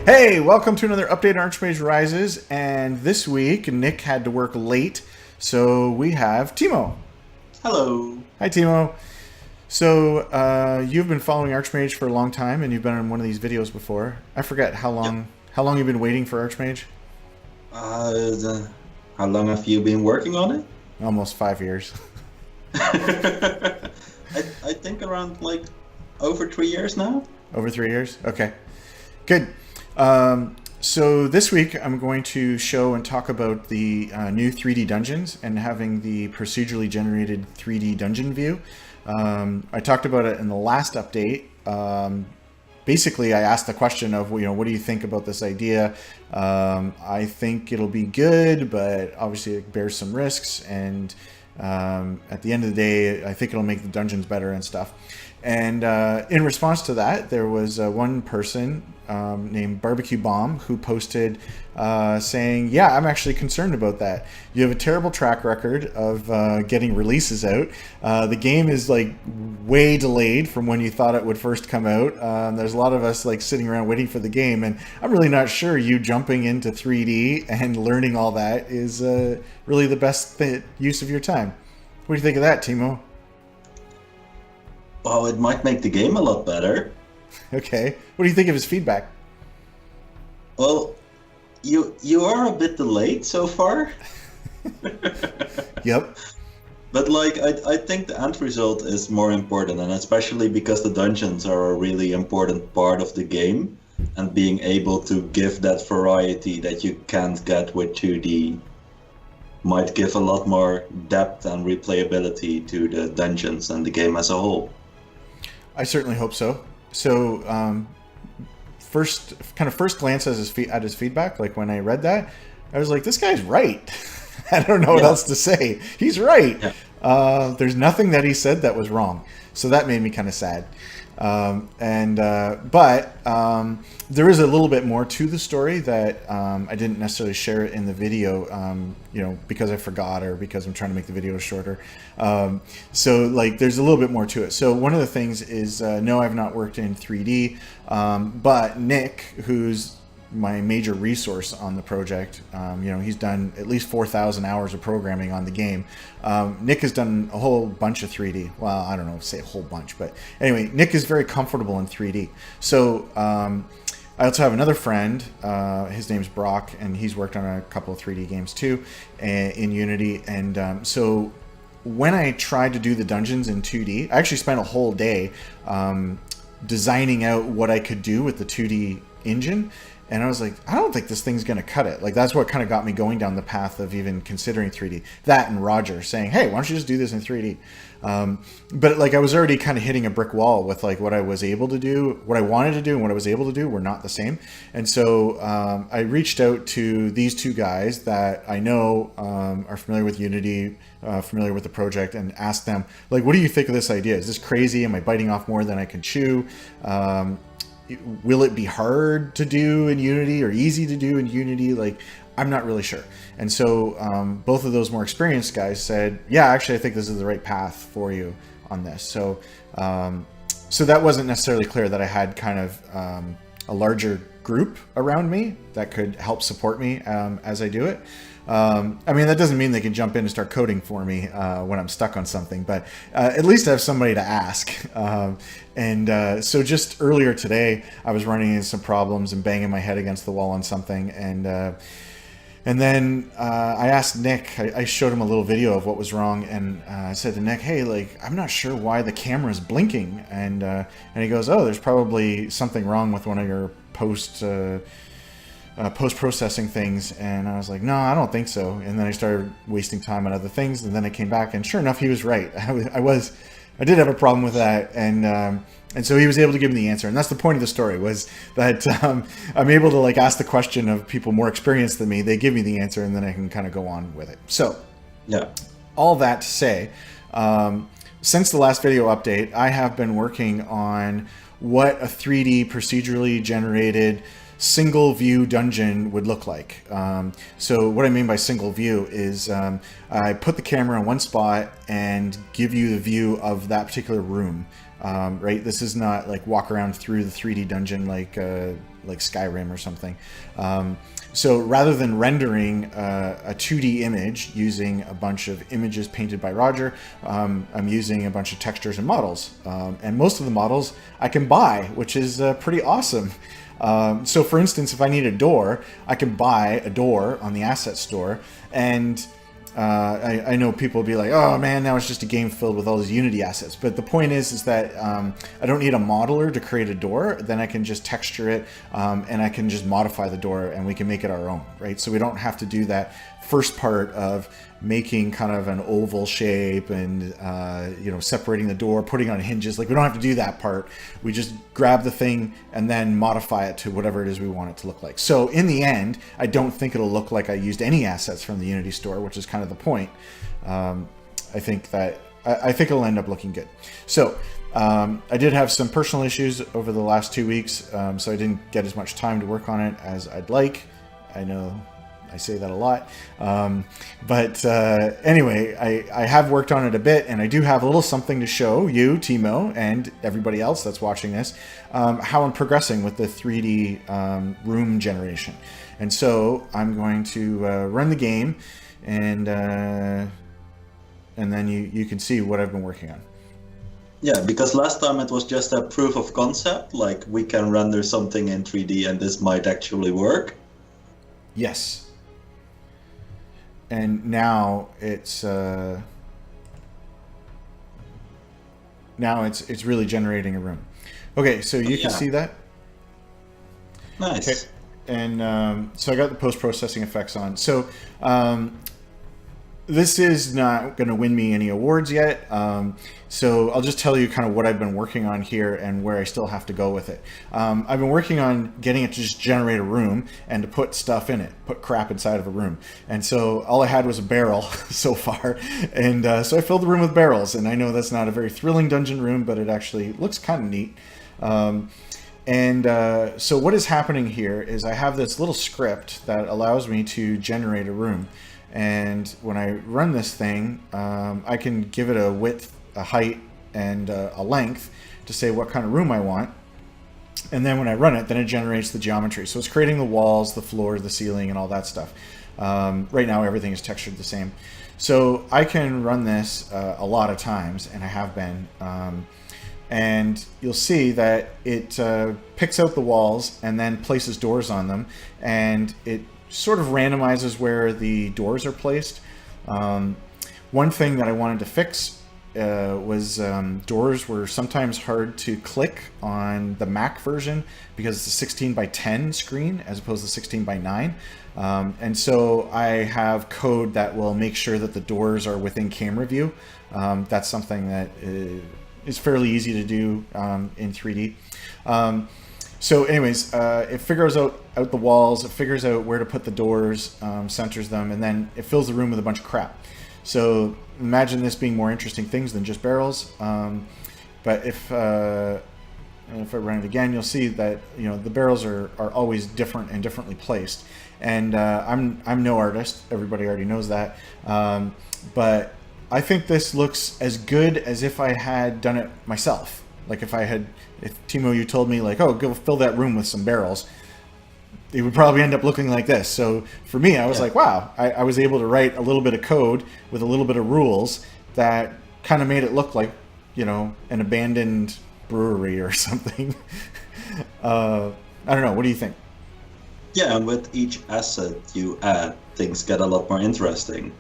Hey, welcome to another update on Archmage Rises, and this week Nick had to work late, so we have Timo. Hello. Hi, Timo. So you've been following Archmage for a long time, and you've been on one of these videos before. I forget how Yep. long you've been waiting for Archmage. How long have you been working on it? Almost 5 years. I think around like over 3 years now. Over 3 years. Okay, good. So this week I'm going to show and talk about the new 3D dungeons and having the procedurally generated 3D dungeon view. I talked about it in the last update. Basically, I asked the question of, what do you think about this idea? I think it'll be good, but obviously it bears some risks. And at the end of the day, I think it'll make the dungeons better and stuff. And in response to that, there was one person named Barbecue Bomb who posted saying, yeah, I'm actually concerned about that. You have a terrible track record of getting releases out. The game is like way delayed from when you thought it would first come out. There's a lot of us like sitting around waiting for the game, and I'm really not sure you jumping into 3D and learning all that is really the best use of your time. What do you think of that, Timo? Well, it might make the game a lot better. Okay. What do you think of his feedback? Well, you are a bit delayed so far, Yep. but like I think the end result is more important, and especially because the dungeons are a really important part of the game, and being able to give that variety that you can't get with 2D might give a lot more depth and replayability to the dungeons and the game as a whole. I certainly hope so. So, first glance at his feedback, like when I read that, I was like, this guy's right. I don't know what Yeah. else to say. He's right. Yeah. There's nothing that he said that was wrong. So that made me kind of sad. But there is a little bit more to the story that I didn't necessarily share it in the video, because I forgot or because I'm trying to make the video shorter. So like there's a little bit more to it. So one of the things is, no, I've not worked in 3D, but Nick, who's my major resource on the project. He's done at least 4,000 hours of programming on the game. Nick has done a whole bunch of 3D. Well, I don't know, say a whole bunch, but anyway, Nick is very comfortable in 3D. So I also have another friend. His name's Brock, and he's worked on a couple of 3D games too in Unity. And so when I tried to do the dungeons in 2D, I actually spent a whole day designing out what I could do with the 2D engine. And I was like, I don't think this thing's going to cut it. Like, that's what kind of got me going down the path of even considering 3D. That and Roger saying, hey, why don't you just do this in 3D? But like, I was already kind of hitting a brick wall with like what I was able to do, what I wanted to do and what I was able to do were not the same. And so I reached out to these two guys that I know are familiar with Unity, familiar with the project, and asked them, like, what do you think of this idea? Is this crazy? Am I biting off more than I can chew? Will it be hard to do in Unity or easy to do in Unity? Like, I'm not really sure. And so both of those more experienced guys said, yeah, actually, I think this is the right path for you on this. So so that wasn't necessarily clear that I had kind of a larger group around me that could help support me as I do it. That doesn't mean they can jump in and start coding for me when I'm stuck on something, but at least I have somebody to ask. So just earlier today, I was running into some problems and banging my head against the wall on something, and then I asked Nick. I showed him a little video of what was wrong, and I said to Nick, "Hey, like, I'm not sure why the camera's blinking," and he goes, "Oh, there's probably something wrong with one of your post-processing things." And I was like, no, I don't think so. And then I started wasting time on other things, and then I came back, and sure enough, he was right. I did have a problem with that, and so he was able to give me the answer. And that's the point of the story, was that I'm able to like ask the question of people more experienced than me. They give me the answer, and then I can kind of go on with it. So Yeah. all that to say, since the last video update, I have been working on what a 3D procedurally generated single view dungeon would look like. So what I mean by single view is I put the camera in one spot and give you the view of that particular room. Right? This is not like walk around through the 3D dungeon like like Skyrim or something. So rather than rendering a 2D image using a bunch of images painted by Roger, I'm using a bunch of textures and models. And most of the models I can buy, which is pretty awesome. So for instance, if I need a door, I can buy a door on the asset store. And I know people will be like, oh man, now it's just a game filled with all these Unity assets. But the point is that I don't need a modeler to create a door. Then I can just texture it and I can just modify the door and we can make it our own, right? So we don't have to do that first part of making kind of an oval shape and, separating the door, putting on hinges. Like we don't have to do that part. We just grab the thing and then modify it to whatever it is we want it to look like. So in the end, I don't think it'll look like I used any assets from the Unity store, which is kind of the point. I think it'll end up looking good. So I did have some personal issues over the last 2 weeks, so I didn't get as much time to work on it as I'd like. I know I say that a lot. But anyway, I have worked on it a bit, and I do have a little something to show you, Timo, and everybody else that's watching this, how I'm progressing with the 3D room generation. And so I'm going to run the game, and then you can see what I've been working on. Yeah, because last time it was just a proof of concept, like we can render something in 3D and this might actually work. Yes. And now it's really generating a room. Okay, so you can see that. Nice. Okay. And so I got the post-processing effects on. So this is not going to win me any awards yet. So I'll just tell you kind of what I've been working on here and where I still have to go with it. I've been working on getting it to just generate a room and to put stuff in it, put crap inside of a room. And so all I had was a barrel so far. And so I filled the room with barrels. And I know that's not a very thrilling dungeon room, but it actually looks kind of neat. So what is happening here is I have this little script that allows me to generate a room. And when I run this thing, I can give it a width, a height, and a length to say what kind of room I want. And then when I run it, then it generates the geometry. So it's creating the walls, the floor, the ceiling, and all that stuff. Right now, everything is textured the same. So I can run this a lot of times, and I have been. And you'll see that it picks out the walls and then places doors on them. And it sort of randomizes where the doors are placed. One thing that I wanted to fix was doors were sometimes hard to click on the Mac version because it's a 16 by 10 screen as opposed to 16 by 9. And so I have code that will make sure that the doors are within camera view. That's something that is fairly easy to do in 3D. So anyways, it figures out the walls, it figures out where to put the doors, centers them, and then it fills the room with a bunch of crap. So imagine this being more interesting things than just barrels. But if I run it again, you'll see that the barrels are always different and differently placed. And I'm no artist. Everybody already knows that. But I think this looks as good as if I had done it myself. Like if Timo, you told me like, oh, go fill that room with some barrels, it would probably end up looking like this. So for me, I was like, wow, I was able to write a little bit of code with a little bit of rules that kind of made it look like, an abandoned brewery or something. I don't know. What do you think? Yeah, and with each asset you add, things get a lot more interesting.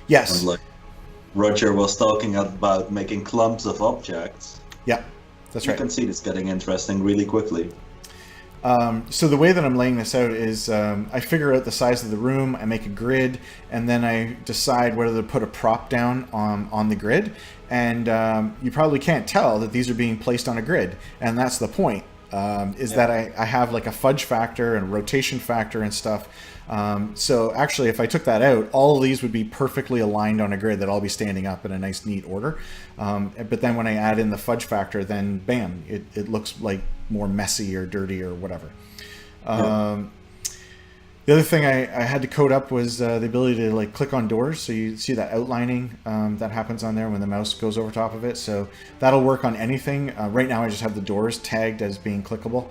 Yes. And like Roger was talking about making clumps of objects. Yeah, that's right. You can see this getting interesting really quickly. So the way that I'm laying this out is I figure out the size of the room, I make a grid, and then I decide whether to put a prop down on the grid. And you probably can't tell that these are being placed on a grid. And that's the point, that I have like a fudge factor and a rotation factor and stuff. So actually, if I took that out, all of these would be perfectly aligned on a grid. They'd all be standing up in a nice, neat order. But then when I add in the fudge factor, then bam, it looks like more messy or dirty or whatever. The other thing I had to code up was the ability to like click on doors. So you see that outlining that happens on there when the mouse goes over top of it. So that'll work on anything. Right now I just have the doors tagged as being clickable.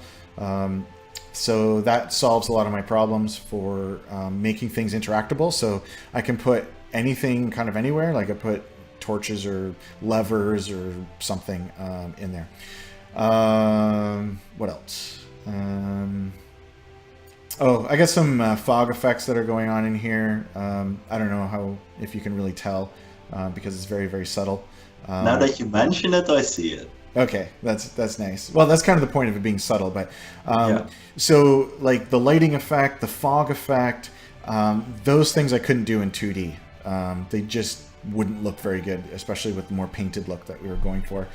So that solves a lot of my problems for making things interactable. So I can put anything kind of anywhere, like I put torches or levers or something in there. What else? Oh, I got some fog effects that are going on in here. I don't know if you can really tell because it's very, very subtle. Now that you mention it, I see it. Okay, that's nice. Well, that's kind of the point of it being subtle, but Yeah. so like the lighting effect, the fog effect, those things I couldn't do in 2D. They just wouldn't look very good, especially with the more painted look that we were going for.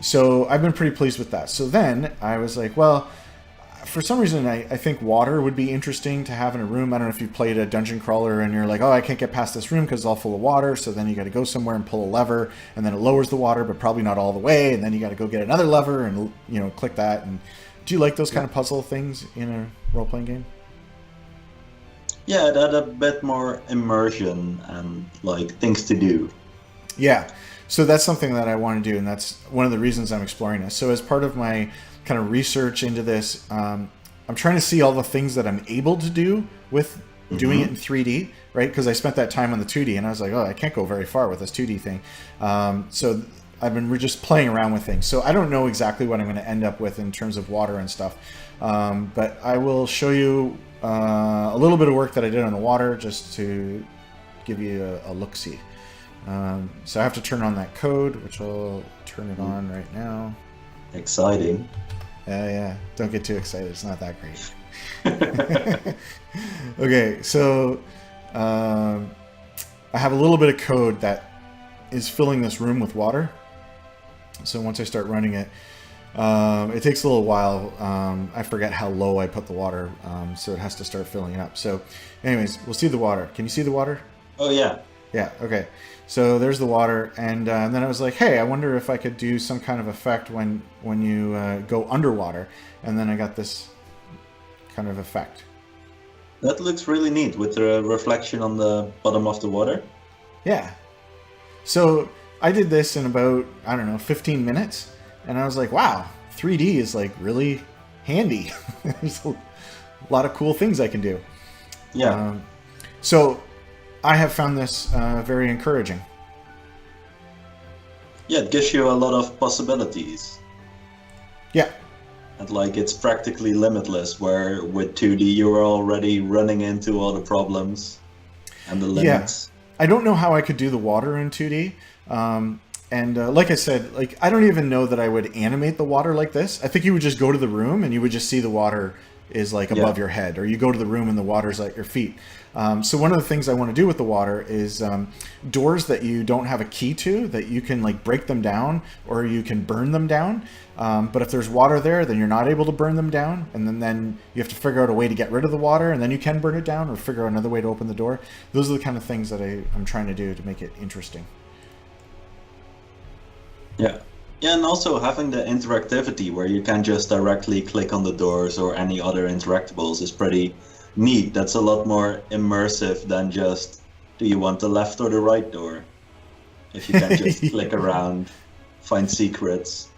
So I've been pretty pleased with that. So then I was like, well, for some reason, I think water would be interesting to have in a room. I don't know if you've played a dungeon crawler and you're like, oh, I can't get past this room because it's all full of water. So then you got to go somewhere and pull a lever, and then it lowers the water, but probably not all the way. And then you got to go get another lever and click that. And do you like those kind of puzzle things in a role-playing game? Yeah, it had a bit more immersion and like things to do. Yeah. So that's something that I want to do, and that's one of the reasons I'm exploring this. So as part of my kind of research into this, I'm trying to see all the things that I'm able to do with doing it in 3D, right? Because I spent that time on the 2D, and I was like, oh, I can't go very far with this 2D thing. So I've been just playing around with things. So I don't know exactly what I'm going to end up with in terms of water and stuff. But I will show you a little bit of work that I did on the water just to give you a look-see. So I have to turn on that code, which I'll turn it on right now. Exciting. Yeah, don't get too excited. It's not that great. Okay, so I have a little bit of code that is filling this room with water. So once I start running it, it takes a little while. I forget how low I put the water, so it has to start filling it up. So anyways, we'll see the water. Can you see the water? Oh, yeah. Yeah, okay. So there's the water, and then I was like, hey, I wonder if I could do some kind of effect when you go underwater, and then I got this kind of effect. That looks really neat with the reflection on the bottom of the water. Yeah. So I did this in about, 15 minutes, and I was like, wow, 3D is like really handy. There's a lot of cool things I can do. Yeah. So I have found this very encouraging. Yeah, it gives you a lot of possibilities. Yeah. And like it's practically limitless, where with 2D you are already running into all the problems and the limits. Yeah. I don't know how I could do the water in 2D. And like I said, like I don't even know that I would animate the water like this. I think you would just go to the room and you would just see the water is like above your head, or you go to the room and the water's at your feet. So one of the things I want to do with the water is doors that you don't have a key to, that you can like break them down or you can burn them down. But if there's water there, then you're not able to burn them down. And then you have to figure out a way to get rid of the water, and then you can burn it down or figure out another way to open the door. Those are the kind of things that I'm trying to do to make it interesting. Yeah. Yeah, and also having the interactivity where you can just directly click on the doors or any other interactables is pretty neat. That's a lot more immersive than just, do you want the left or the right door? If you can just click around, find secrets.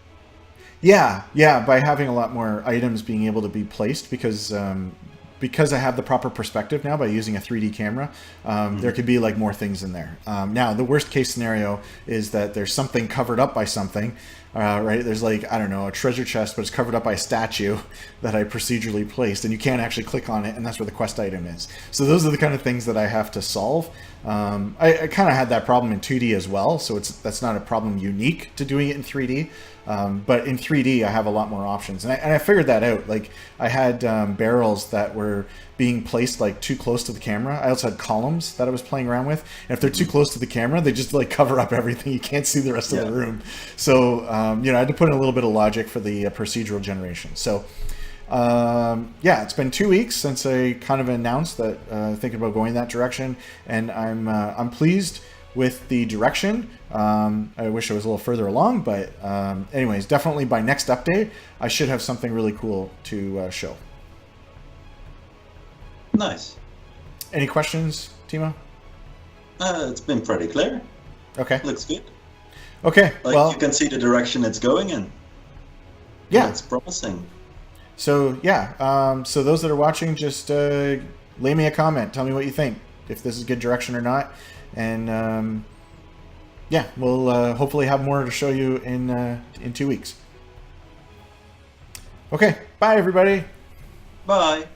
Yeah, by having a lot more items being able to be placed, because I have the proper perspective now by using a 3D camera, there could be like more things in there. Now, the worst case scenario is that there's something covered up by something, right? There's like, I don't know, a treasure chest, but it's covered up by a statue that I procedurally placed, and you can't actually click on it, and that's where the quest item is. So those are the kind of things that I have to solve. I kind of had that problem in 2D as well, so that's not a problem unique to doing it in 3D. But in 3D, I have a lot more options, and I figured that out. Like I had barrels that were being placed like too close to the camera. I also had columns that I was playing around with, and if they're too close to the camera, they just like cover up everything. You can't see the rest of the room. So I had to put in a little bit of logic for the procedural generation. So it's been 2 weeks since I kind of announced that thinking about going that direction, and I'm pleased with the direction. I wish I was a little further along, but anyways, definitely by next update, I should have something really cool to show. Nice. Any questions, Timo? It's been pretty clear. Okay. Looks good. Okay. Like you can see the direction it's going in. Yeah. It's promising. So yeah, so those that are watching, just lay me a comment. Tell me what you think, if this is good direction or not, and yeah, we'll hopefully have more to show you in 2 weeks. Okay, bye everybody. Bye.